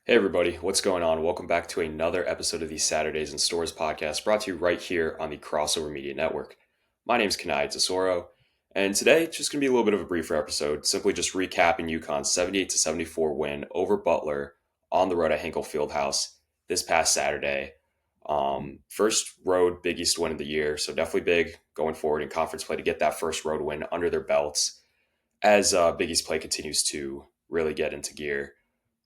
Hey everybody, what's going on? Welcome back to another episode of the Saturdays in Stores podcast brought to you right here on the Crossover Media Network. My name's Kanaye Tesoro, and today it's just going to be a little bit of a briefer episode, simply just recapping UConn's 78-74 win over Butler on the road at Hinkle Field-house this past Saturday. First road Big East win of the year, so definitely big going forward in conference play to get that first road win under their belts as Big East play continues to really get into gear.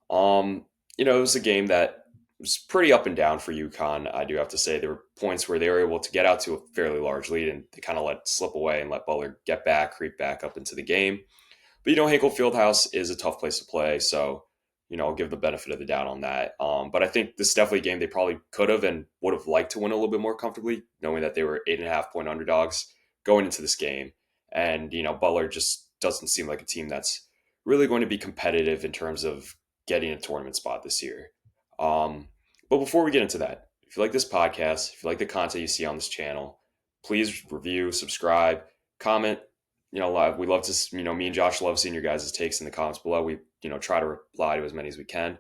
Um, it was a game that was pretty up and down for UConn. I do have to say there were points where they were able to get out to a fairly large lead and they kind of let slip away and let Butler get back, creep back up into the game. But Hinkle Fieldhouse is a tough place to play, so I'll give the benefit of the doubt on that. But I think this is definitely a game they probably could have and would have liked to win a little bit more comfortably, knowing that they were 8.5 point underdogs going into this game. And Butler just doesn't seem like a team that's really going to be competitive in terms of getting a tournament spot this year. Um, but before we get into that, if you like this podcast, if you like the content you see on this channel, please review, subscribe, comment. We love to, me and Josh love seeing your guys' takes in the comments below. We, try to reply to as many as we can.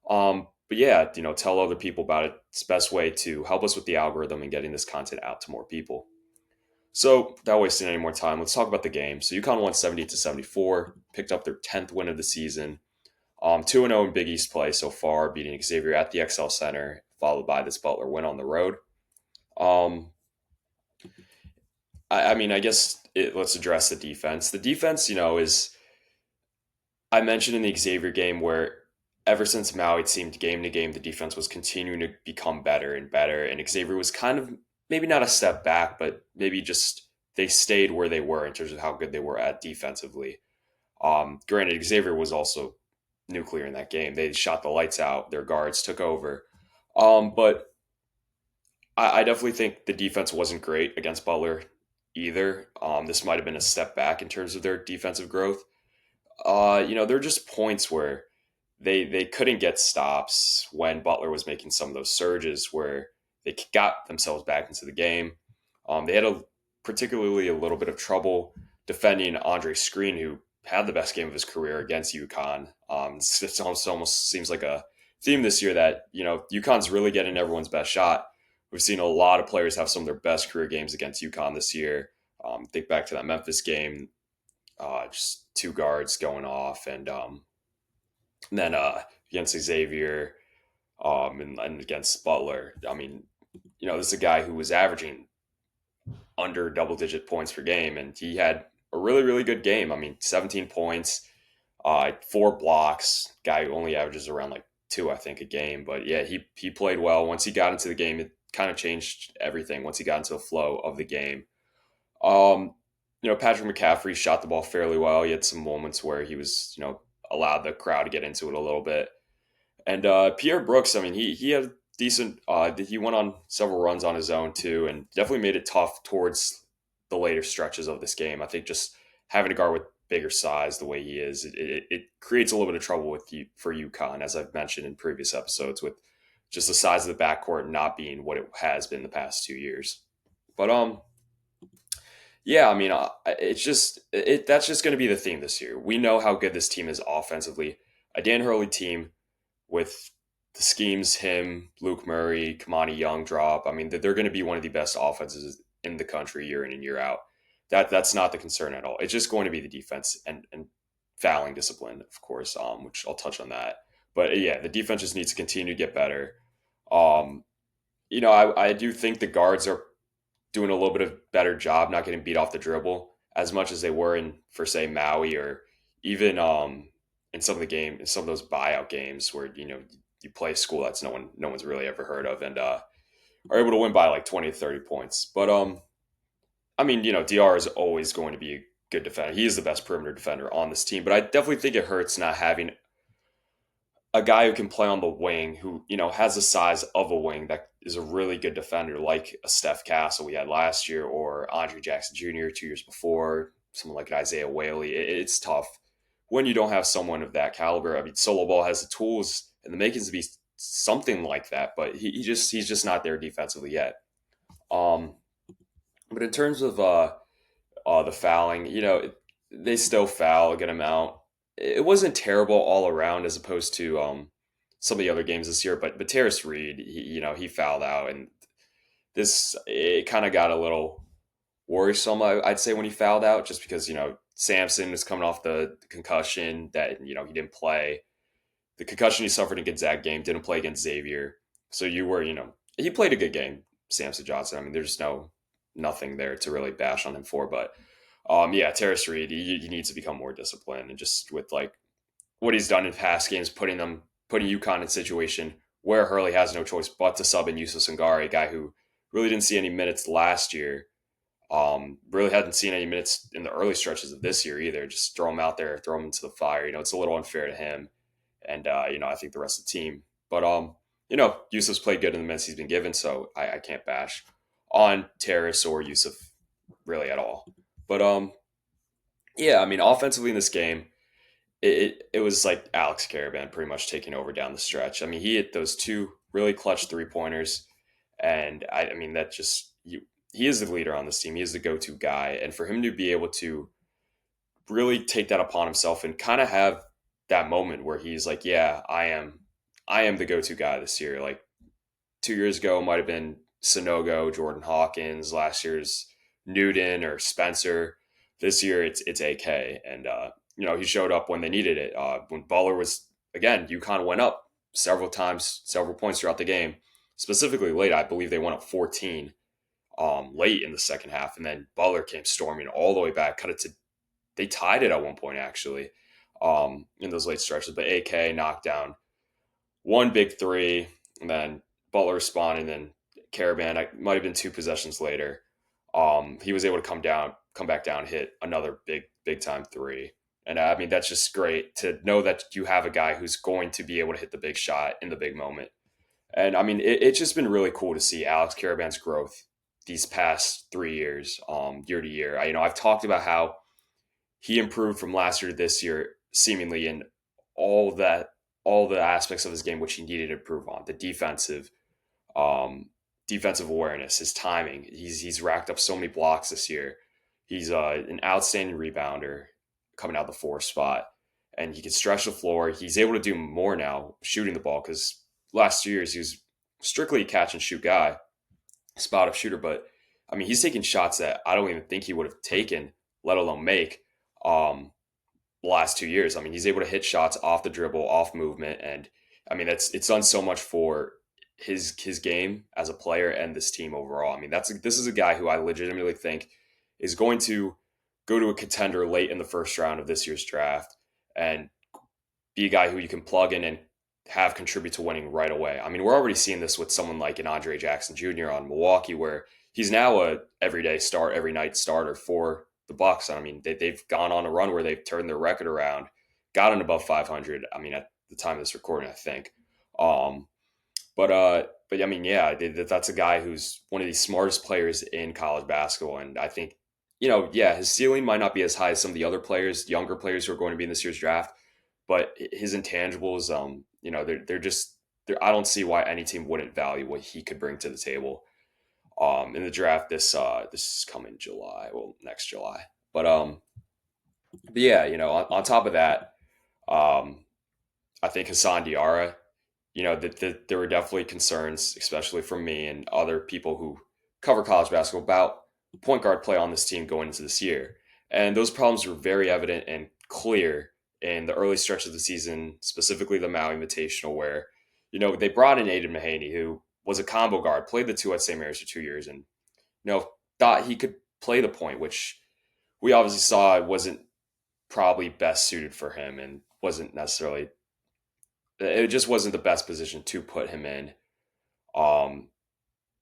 But yeah, tell other people about it. It's the best way to help us with the algorithm and getting this content out to more people. So, without wasting any more time, let's talk about the game. So, UConn won 70-74, picked up their 10th win of the season. 2-0 in Big East play so far, beating Xavier at the XL Center, followed by this Butler win on the road. Um, I guess let's address the defense. The defense, is I mentioned in the Xavier game where ever since Maui, it seemed game to game the defense was continuing to become better and better, and Xavier was kind of maybe not a step back, but maybe just they stayed where they were in terms of how good they were at defensively. Granted, Xavier was also nuclear in that game. They shot the lights out. Their guards took over. But I definitely think the defense wasn't great against Butler either. This might have been a step back in terms of their defensive growth. There are just points where they couldn't get stops when Butler was making some of those surges where they got themselves back into the game. They had particularly a little bit of trouble defending Andre Screen, who had the best game of his career against UConn. It almost seems like a theme this year that UConn's really getting everyone's best shot. We've seen a lot of players have some of their best career games against UConn this year. Think back to that Memphis game, just two guards going off, and then against Xavier, and against Butler. I mean, this is a guy who was averaging under double-digit points per game, and he had a really, really good game. I mean, 17 points, 4 blocks. Guy who only averages around like 2, I think, a game. But yeah, he played well. Once he got into the game, it kind of changed everything. Once he got into the flow of the game. Um, Patrick McCaffrey shot the ball fairly well. He had some moments where he was, allowed the crowd to get into it a little bit. And Pierre Brooks, I mean, he had decent. He went on several runs on his own too, and definitely made it tough towards the later stretches of this game. I think just having a guard with bigger size the way he is, it creates a little bit of trouble with you for UConn, as I've mentioned in previous episodes, with just the size of the backcourt not being what it has been the past 2 years. But yeah, I mean, it's just that's just going to be the theme this year. We know how good this team is offensively. A Dan Hurley team with the schemes, him, Luke Murray, Kamani Young drop. I mean, they're going to be one of the best offenses in the country year in and year out. That's not the concern at all. It's just going to be the defense and fouling discipline, of course, which I'll touch on that. But yeah, the defense just needs to continue to get better. Um, I do think the guards are doing a little bit of better job not getting beat off the dribble as much as they were in, for say, Maui, or even in some of those buyout games where you play a school that's no one's really ever heard of, and are able to win by like 20 to 30 points. But I mean, Dr is always going to be a good defender. He is the best perimeter defender on this team, but I definitely think it hurts not having a guy who can play on the wing, who has the size of a wing, that is a really good defender, like a Steph Castle we had last year, or Andre Jackson Jr. 2 years before, someone like Isaiah Whaley. It's tough when you don't have someone of that caliber. I mean, Solo Ball has the tools and the makings to be something like that, but he's just not there defensively yet. Um, but in terms of the fouling, they still foul a good amount. It wasn't terrible all around, as opposed to some of the other games this year. But Terrace Reed, he fouled out, and this it kind of got a little worrisome. I'd say when he fouled out, just because Sampson was coming off the concussion that he didn't play. The concussion he suffered in Gonzaga game, didn't play against Xavier. So you were, he played a good game, Samson Johnson. I mean, there's nothing there to really bash on him for. But yeah, Terrace Reed, he needs to become more disciplined, and just with like what he's done in past games, putting UConn in a situation where Hurley has no choice but to sub in Yusuf Sangare, a guy who really didn't see any minutes last year. Really hadn't seen any minutes in the early stretches of this year either. Just throw him out there, throw him into the fire. It's a little unfair to him, and I think the rest of the team. But Yusuf's played good in the minutes he's been given, so I can't bash on Terrace or Yusuf really at all. But yeah, I mean, offensively in this game, it was like Alex Caravan pretty much taking over down the stretch. I mean, he hit those two really clutch 3-pointers, and I mean that just he is the leader on this team. He is the go-to guy, and for him to be able to really take that upon himself and kind of have that moment where he's like, yeah, I am the go-to guy this year. Like 2 years ago might have been Sonogo, Jordan Hawkins, last year's Newton or Spencer. This year it's AK, and he showed up when they needed it. When Butler was, again, UConn went up several times, several points throughout the game. Specifically late, I believe they went up 14 late in the second half, and then Butler came storming all the way back, cut it to, they tied it at one point actually, in those late stretches. But AK knocked down one big three, and then Butler responded, and then Caravan, it might have been two possessions later, he was able to come back down, hit another big time three. And I mean, that's just great to know that you have a guy who's going to be able to hit the big shot in the big moment. And I mean, it's just been really cool to see Alex Caravan's growth these past 3 years, year to year. I've talked about how he improved from last year to this year, seemingly in all the aspects of his game which he needed to improve on. The um, defensive awareness, his timing. He's racked up so many blocks this year. He's an outstanding rebounder coming out the 4 spot, and he can stretch the floor. He's able to do more now shooting the ball, because last 2 years he was strictly a catch and shoot guy, spot up shooter. But I mean, he's taking shots that I don't even think he would have taken, let alone make. Um, the last 2 years, I mean, he's able to hit shots off the dribble, off movement, and I mean, it's done so much for his game as a player and this team overall. I mean, this is a guy who I legitimately think is going to go to a contender late in the first round of this year's draft and be a guy who you can plug in and have contribute to winning right away. I mean, we're already seeing this with someone like an Andre Jackson Jr. on Milwaukee, where he's now a everyday start, every night starter for the Bucks. And I mean, they've gone on a run where they've turned their record around, gotten above 500. I mean, at the time of this recording, I think. Um, but I mean, yeah, that's a guy who's one of the smartest players in college basketball, and I think, yeah, his ceiling might not be as high as some of the other players, younger players who are going to be in this year's draft, but his intangibles, they're just, I don't see why any team wouldn't value what he could bring to the table. In the draft this is coming July, well, next July, but yeah, on top of that, um, I think Hassan Diarra, that there were definitely concerns, especially from me and other people who cover college basketball, about point guard play on this team going into this year. And those problems were very evident and clear in the early stretch of the season, specifically the Maui Invitational, where, they brought in Aiden Mahaney, who was a combo guard, played the two at St. Mary's for 2 years, and, thought he could play the point, which we obviously saw wasn't probably best suited for him, and wasn't necessarily, it just wasn't the best position to put him in. Um,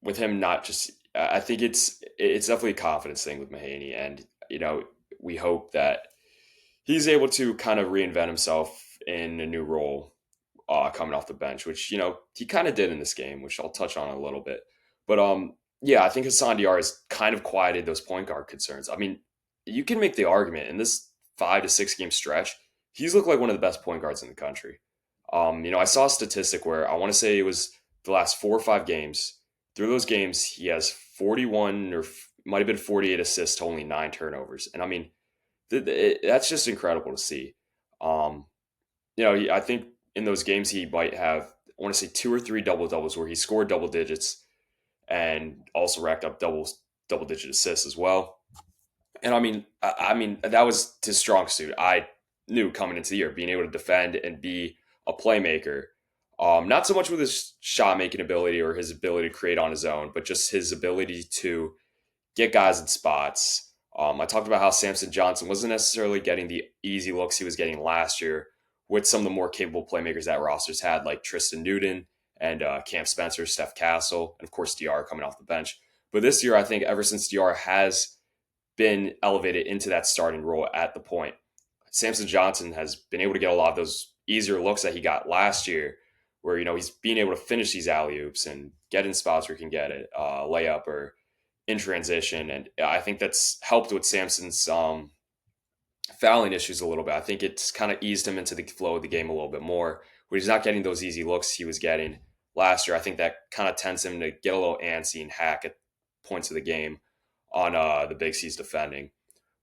with him not just, I think it's definitely a confidence thing with Mahaney, and we hope that he's able to kind of reinvent himself in a new role, coming off the bench, which he kind of did in this game, which I'll touch on a little bit. But yeah, I think Hassan Diarra has kind of quieted those point guard concerns. I mean, you can make the argument in this 5 to 6 game stretch, he's looked like one of the best point guards in the country. I saw a statistic where I want to say it was the last 4 or 5 games. Through those games, he has 41 or might have been 48 assists to only 9 turnovers. And I mean, that's just incredible to see. I think in those games he might have, I want to say, two or three double doubles where he scored double digits and also racked up double digit assists as well. And I mean that was his strong suit. I knew coming into the year being able to defend and be a playmaker. Not so much with his shot making ability or his ability to create on his own, but just his ability to get guys in spots. I talked about how Samson Johnson wasn't necessarily getting the easy looks he was getting last year with some of the more capable playmakers that rosters had, like Tristan Newton and Cam Spencer, Steph Castle, and of course DR coming off the bench. But this year, I think ever since DR has been elevated into that starting role at the point, Samson Johnson has been able to get a lot of those easier looks that he got last year, where he's being able to finish these alley oops and get in spots where he can get it, layup or in transition, and I think that's helped with Samson's fouling issues a little bit. I think it's kind of eased him into the flow of the game a little bit more, where he's not getting those easy looks he was getting last year. I think that kind of tends him to get a little antsy and hack at points of the game on the big C's defending.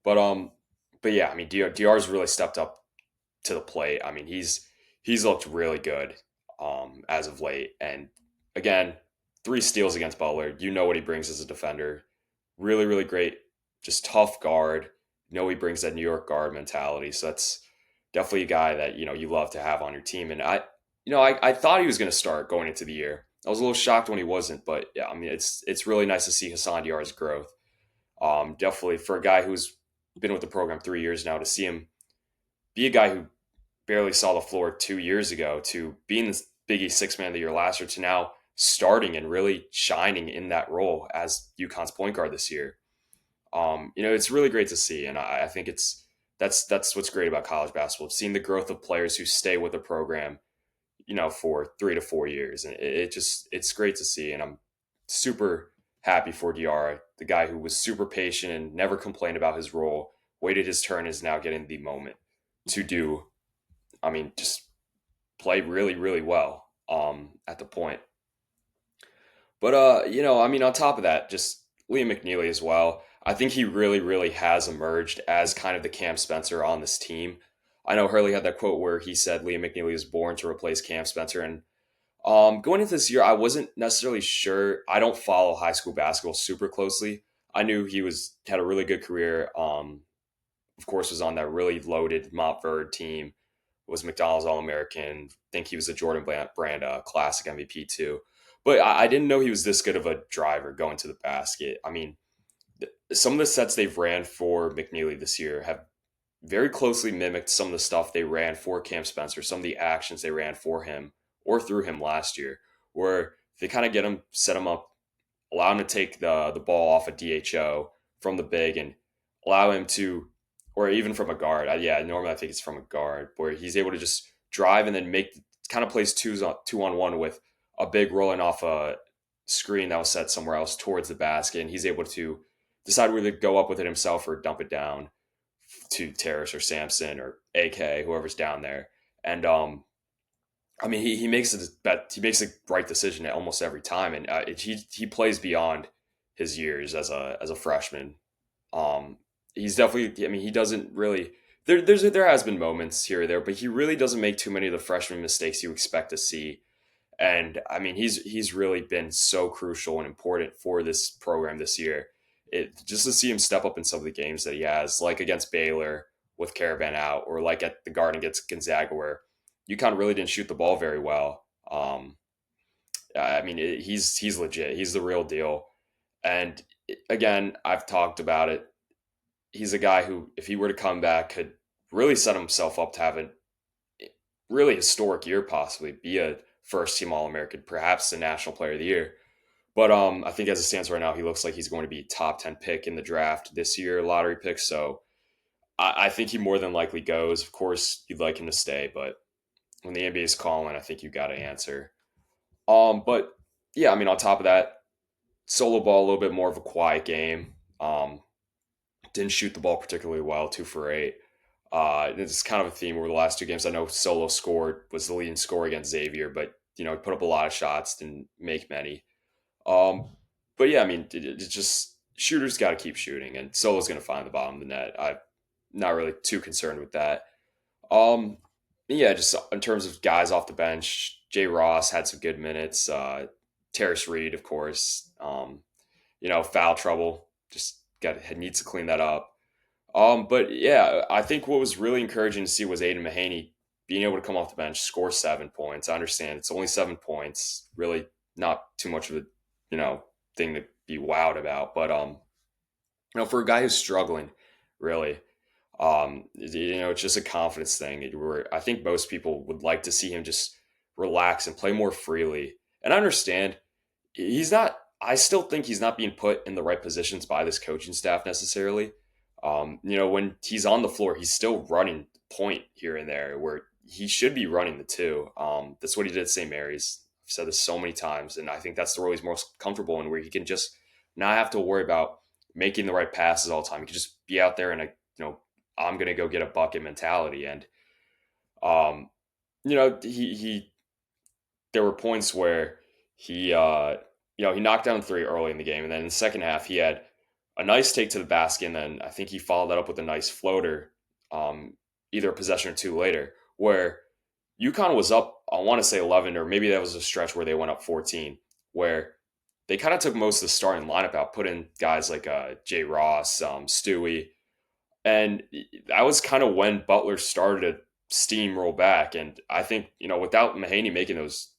But but yeah, I mean DR's really stepped up to the plate. I mean he's looked really good as of late, and again, three steals against Butler. You know what he brings as a defender. Really, really great, just tough guard. You know he brings that New York guard mentality. So that's definitely a guy that you love to have on your team. And I thought he was going to start going into the year. I was a little shocked when he wasn't, but yeah, I mean it's really nice to see Hassan Diar's growth. Definitely for a guy who's been with the program 3 years now, to see him be a guy who barely saw the floor 2 years ago to being the Big East Six Man of the Year last year to now starting and really shining in that role as UConn's point guard this year. It's really great to see, and I think that's what's great about college basketball. Seeing the growth of players who stay with the program, for 3 to 4 years, and it's great to see, and I'm super happy for Diarra, the guy who was super patient and never complained about his role, waited his turn, is now getting the moment to do. I mean, just play really, really well at the point. But I mean, on top of that, just Liam McNeely as well. I think he really, really has emerged as kind of the Cam Spencer on this team. I know Hurley had that quote where he said Liam McNeely was born to replace Cam Spencer, and going into this year, I wasn't necessarily sure. I don't follow high school basketball super closely. I knew he had a really good career. Of course, was on that really loaded Montverde team, was McDonald's All American. Think he was a Jordan Brand Classic MVP too. But I didn't know he was this good of a driver going to the basket. I mean, some of the sets they've ran for McNeely this year have very closely mimicked some of the stuff they ran for Cam Spencer, some of the actions they ran for him or through him last year, where they kind of get him, set him up, allow him to take the ball off a DHO from the big and allow him to, or even from a guard. Yeah, normally I think it's from a guard, where he's able to just drive and then make kind of plays two on one with a big rolling off a screen that was set somewhere else towards the basket, and he's able to decide whether to go up with it himself or dump it down to Terrace or Sampson or AK, whoever's down there. And I mean, he makes he makes the right decision almost every time, and he plays beyond his years as a freshman. Um, he's definitely. I mean, he doesn't really. There has been moments here or there, but he really doesn't make too many of the freshman mistakes you expect to see. And I mean, he's really been so crucial and important for this program this year. Just to see him step up in some of the games that he has, like against Baylor with Caravan out, or like at the Garden against Gonzaga, where UConn really didn't shoot the ball very well. I mean, he's legit. He's the real deal. And again, I've talked about it. He's a guy who, if he were to come back, could really set himself up to have a really historic year, possibly be a first team All American, perhaps the National Player of the Year. But I think as it stands right now, he looks like he's going to be top 10 pick in the draft this year, lottery pick. So I think he more than likely goes. Of course, you'd like him to stay, but when the NBA is calling, I think you got to answer. But yeah, I mean, on top of that, solo ball a little bit more of a quiet game. Didn't shoot the ball particularly well, 2 for 8. It's kind of a theme over the last two games. I know Solo scored, was the leading scorer against Xavier, but he put up a lot of shots, didn't make many. Um, but yeah, I mean, it's just shooters got to keep shooting, and Solo's going to find the bottom of the net. I'm not really too concerned with that. Um, Yeah, just in terms of guys off the bench, Jay Ross had some good minutes. Terrace Reed, of course, foul trouble. Just got needs to clean that up. But yeah, I think what was really encouraging to see was Aiden Mahaney being able to come off the bench, score 7 points. I understand it's only 7 points, really not too much of a you know thing to be wowed about. But for a guy who's struggling, really, it's just a confidence thing. Where I think most people would like to see him just relax and play more freely. And I understand he's not. I still think he's not being put in the right positions by this coaching staff necessarily. When he's on the floor, he's still running point here and there where he should be running the two. That's what he did at St. Mary's. I've said this so many times, and I think that's the role he's most comfortable in, where he can just not have to worry about making the right passes all the time. He can just be out there and I'm gonna go get a bucket mentality. And um, he there were points where he knocked down three early in the game, and then in the second half he had a nice take to the basket, and then I think he followed that up with a nice floater, either a possession or two later, where UConn was up. I want to say 11, or maybe that was a stretch where they went up 14, where they kind of took most of the starting lineup out, put in guys like Jay Ross, Stewie, and that was kind of when Butler started to steamroll back. And I think without Mahaney making those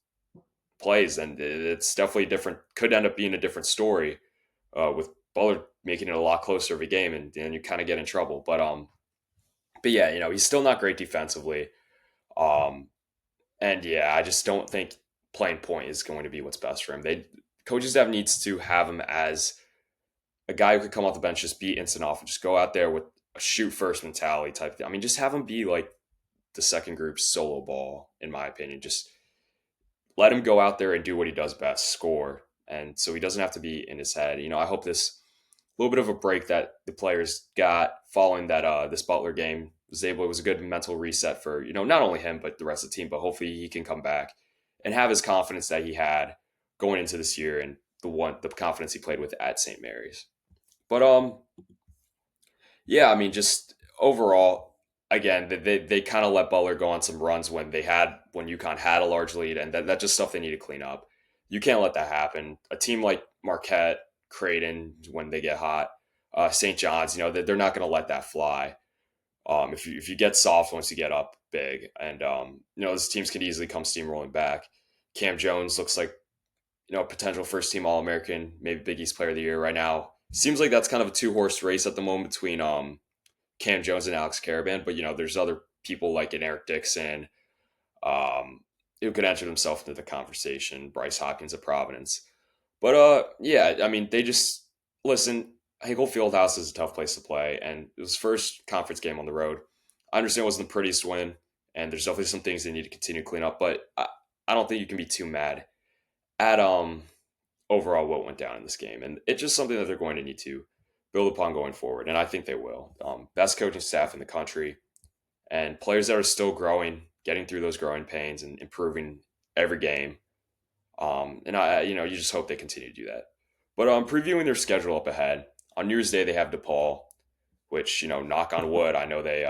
plays, then it's definitely different. Could end up being a different story with Butler making it a lot closer of a game, and then you kind of get in trouble. But yeah, he's still not great defensively. Um, and yeah, I just don't think playing point is going to be what's best for him. Coaches staff needs to have him as a guy who could come off the bench, just be instant off, and just go out there with a shoot first mentality type thing. I mean, just have him be like the second group solo ball, in my opinion. Just let him go out there and do what he does best, score. And so he doesn't have to be in his head. I hope this little bit of a break that the players got following that this Butler game it was a good mental reset for, not only him but the rest of the team, but hopefully he can come back and have his confidence that he had going into this year, and the confidence he played with at St. Mary's. But yeah, I mean, just overall, again, they kind of let Butler go on some runs when UConn had a large lead, and that's just stuff they need to clean up. You can't let that happen. A team like Marquette, Creighton, when they get hot, St. John's, they're not going to let that fly. If you get soft once you get up big, and those teams can easily come steamrolling back. Cam Jones looks like potential first team All American, maybe Big East Player of the Year right now. Seems like that's kind of a two-horse race at the moment between Cam Jones and Alex Caravan, but there's other people like an Eric Dixon, who could enter himself into the conversation. Bryce Hopkins of Providence, but yeah, I mean, they just listen. Hinkle Field-house is a tough place to play, and it was first conference game on the road. I understand it wasn't the prettiest win, and there's definitely some things they need to continue to clean up, but I don't think you can be too mad at overall what went down in this game, and it's just something that they're going to need to build upon going forward, and I think they will. Best coaching staff in the country, and players that are still growing, getting through those growing pains, and improving every game. You just hope they continue to do that. But previewing their schedule up ahead, on New Year's Day they have DePaul, which knock on wood, I know they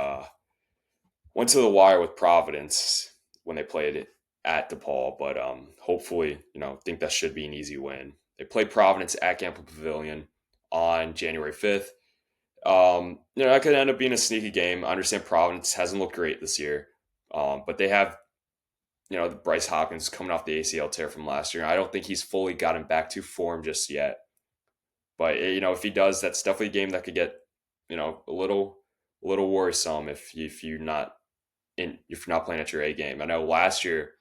went to the wire with Providence when they played it at DePaul, but hopefully, think that should be an easy win. They play Providence at Gamble Pavilion on January 5th. That could end up being a sneaky game. I understand Providence hasn't looked great this year, but they have, Bryce Hopkins coming off the ACL tear from last year. I don't think he's fully gotten back to form just yet. But if he does, that's definitely a game that could get, a little worrisome if you're not playing at your A game. I know last year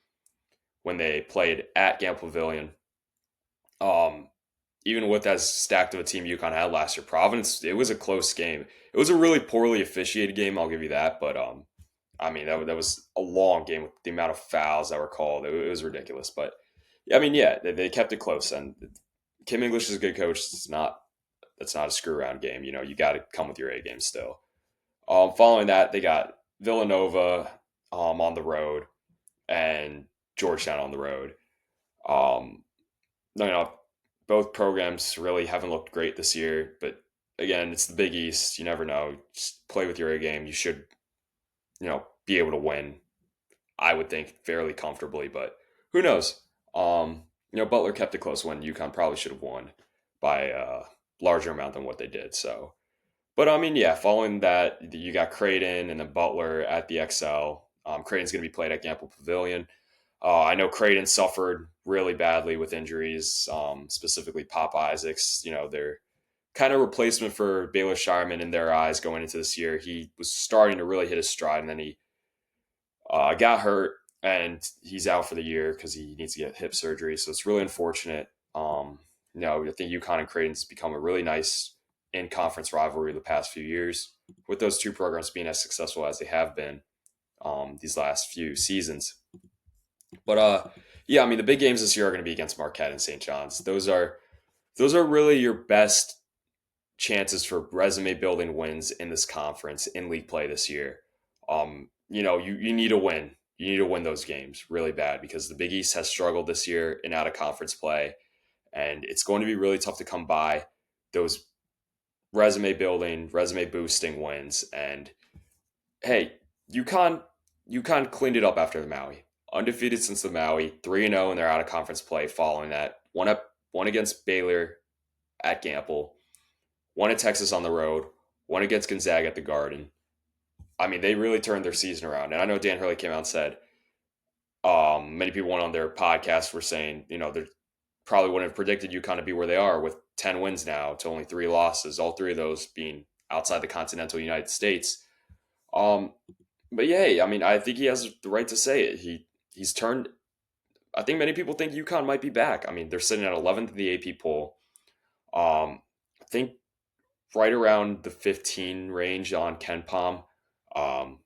when they played at Gamble Pavilion, um, even with as stacked of a team UConn had last year, Providence, it was a close game. It was a really poorly officiated game, I'll give you that. But I mean, that was a long game with the amount of fouls that were called. It was ridiculous. But I mean, yeah, they kept it close. And Kim English is a good coach. That's not a screw around game. You got to come with your A game still. Following that, they got Villanova on the road and Georgetown on the road. Um, you know, both programs really haven't looked great this year, but again, it's the Big East. You never know. Just play with your A game. You should, be able to win. I would think fairly comfortably, but who knows? Butler kept it close when UConn probably should have won by a larger amount than what they did. So, but I mean, yeah, following that, you got Creighton and then Butler at the XL. Creighton's going to be played at Gamble Pavilion. I know Creighton suffered really badly with injuries, specifically Pop Isaacs. Their kind of replacement for Baylor Shireman in their eyes going into this year. He was starting to really hit his stride, and then he got hurt, and he's out for the year because he needs to get hip surgery. So it's really unfortunate. I think UConn and Creighton's become a really nice in-conference rivalry the past few years, with those two programs being as successful as they have been these last few seasons. But yeah, I mean the big games this year are going to be against Marquette and St. John's. Those are really your best chances for resume building wins in this conference in league play this year. You need to win. You need to win those games really bad because the Big East has struggled this year in out of conference play, and it's going to be really tough to come by those resume building, resume boosting wins. And hey, UConn UConn cleaned it up after the Maui. Undefeated since the Maui, 3-0 in their out of conference play following that. One against Baylor at Gamble, one at Texas on the road, one against Gonzaga at the Garden. I mean, they really turned their season around. And I know Dan Hurley came out and said, many people went on their podcast were saying, they probably wouldn't have predicted UConn to be where they are with 10 wins now to only 3 losses, all 3 of those being outside the continental United States. Um, but yeah, I mean, I think he has the right to say it. He's turned. I think many people think UConn might be back. I mean, they're sitting at 11th in the AP poll. I think right around the 15 range on Ken Palm. Um,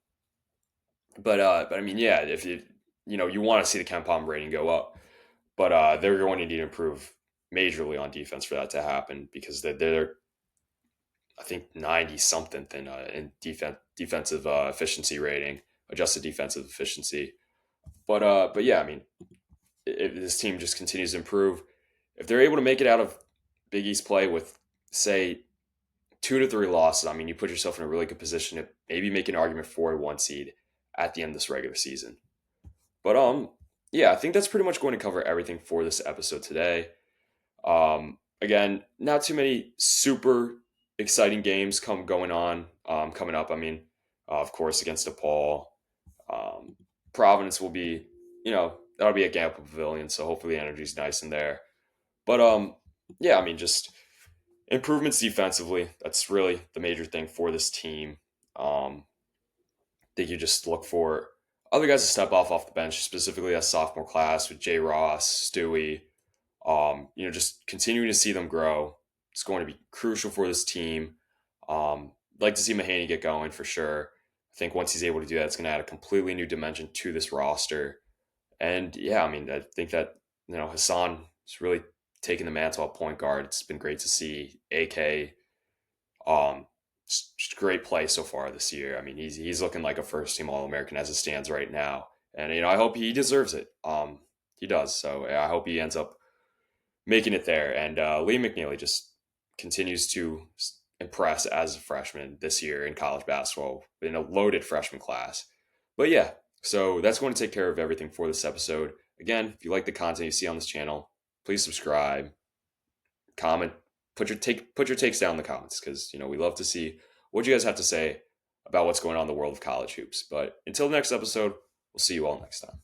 but I mean, yeah, if you want to see the Ken Palm rating go up, but they're going to need to improve majorly on defense for that to happen because they're I think 90 something in defensive efficiency rating, adjusted defensive efficiency. But yeah, I mean, if this team just continues to improve, if they're able to make it out of Big East play with say 2 to 3 losses, I mean, you put yourself in a really good position to maybe make an argument for a 1 seed at the end of this regular season. But yeah, I think that's pretty much going to cover everything for this episode today. Again, not too many super exciting games coming up. I mean, of course, against DePaul, um, Providence will be, that'll be at Gamble Pavilion, so hopefully the energy's nice in there. But yeah, I mean, just improvements defensively. That's really the major thing for this team. I think you just look for other guys to step off the bench, specifically that sophomore class with Jay Ross, Stewie. Just continuing to see them grow. It's going to be crucial for this team. I'd like to see Mahaney get going for sure. I think once he's able to do that, it's going to add a completely new dimension to this roster. And yeah, I mean, I think that, Hassan is really taking the mantle at point guard. It's been great to see AK. Just great play so far this year. I mean, he's looking like a first team All American as it stands right now. And, I hope he deserves it. He does. So I hope he ends up making it there. And Lee McNeely just continues to impress as a freshman this year in college basketball in a loaded freshman class. But yeah, so that's going to take care of everything for this episode. Again, if you like the content you see on this channel, please subscribe, comment, put your takes down in the comments because we love to see what you guys have to say about what's going on in the world of college hoops. But until the next episode, we'll see you all next time.